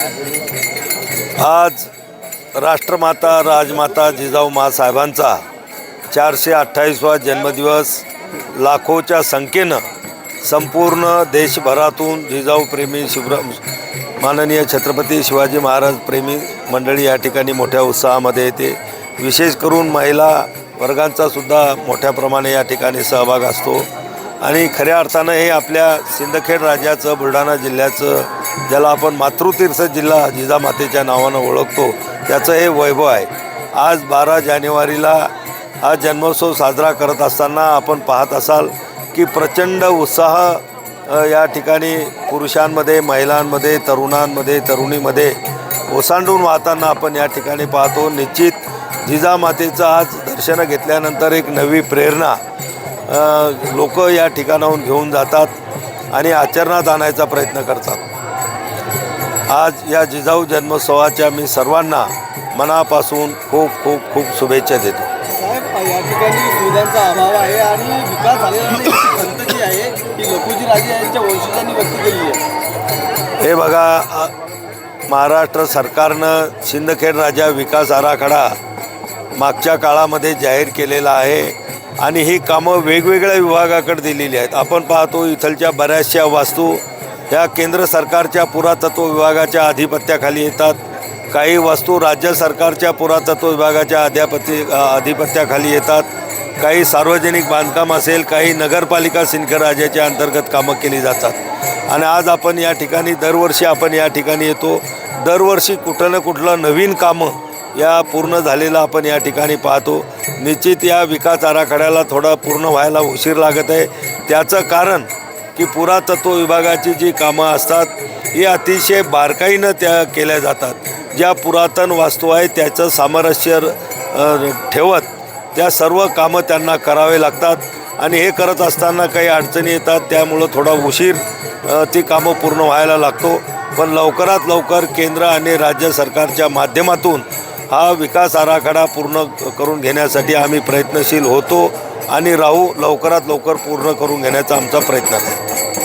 आज राष्ट्रमाता राजमाता जिजाऊ माँसाहेबांचा 428वा जन्मदिवस लाखोच्या संख्येनं संपूर्ण देशभरातून जिजाऊ प्रेमी माननीय छत्रपती शिवाजी महाराज प्रेमी मंडळी या ठिकाणी मोठ्या उत्साहामध्ये येते। विशेष करून महिला वर्गांचा सुद्धा मोठ्या प्रमाणे या ठिकाणी सहभाग असतो आणि खऱ्या अर्थानं हे आपल्या सिंदखेड राज्याचं बुलढाणा जिल्ह्याचं, ज्याला आपण मातृतीर्थ जिल्हा जिजामातेच्या नावानं ओळखतो, त्याचं हे वैभव आहे। आज 12 जानेवारीला हा जन्मोत्सव साजरा करत असताना आपण पाहत असाल की प्रचंड उत्साह या ठिकाणी पुरुषांमध्ये, महिलांमध्ये, तरुणांमध्ये, तरुणीमध्ये ओसांडून वाहताना आपण या ठिकाणी पाहतो। निश्चित जिजामातेचं आज दर्शन घेतल्यानंतर एक नवी प्रेरणा लोक या ठिकाणाहून घेऊन जातात आणि आचरणात आणायचा प्रयत्न करतात। आज या जिजाऊ जन्मोत्सवाच्या मी सर्वांना मनापासून खूप खूप खूप शुभेच्छा देतो। साहेब, या ठिकाणी सुविधांचा अभाव आहे आणि विकास झालेला नाही खंत जी आहे ती लखुजी राजे यांच्या वंशजांनी व्यक्त केली आहे। हे बघा, महाराष्ट्र सरकारनं सिंदखेड राजा विकास आराखडा मागच्या काळामध्ये जाहीर केलेला आहे आणि ही कामं वेगवेगळ्या विभागाकडे दिलेली आहेत। आपण पाहतो इथलच्या बऱ्याचशा वास्तू ह्या केंद्र सरकारच्या पुरातत्व विभागाच्या अधिपत्याखाली येतात, काही वस्तू राज्य सरकारच्या पुरातत्व विभागाच्या अधिपत्याखाली येतात, काही सार्वजनिक बांधकाम असेल, काही नगरपालिका सिंदखेड राजाच्या अंतर्गत कामं केली जातात। आणि आज आपण या ठिकाणी दरवर्षी आपण या ठिकाणी येतो, दरवर्षी कुठं ना कुठलं नवीन कामं या पूर्ण झालेलं आपण या ठिकाणी पाहतो। निश्चित या विकास आराखड्याला थोडा पूर्ण व्हायला उशीर लागत आहे। त्याचं कारण की पुरातत्व विभागाची जी कामं असतात ही अतिशय बारकाईनं त्या केल्या जातात। ज्या पुरातन वास्तू आहेत त्याचं सामरस्य ठेवत त्या सर्व कामं त्यांना करावे लागतात आणि हे करत असताना काही अडचणी येतात, त्यामुळं थोडा उशीर ती कामं पूर्ण व्हायला लागतो। पण लवकरात लवकर केंद्र आणि राज्य सरकारच्या माध्यमातून हा विकास आराखडा पूर्ण करून घेण्यासाठी आम्ही प्रयत्नशील होतो आणि राहू। लवकरात लवकर पूर्ण करून घेण्याचा आमचा प्रयत्न आहे।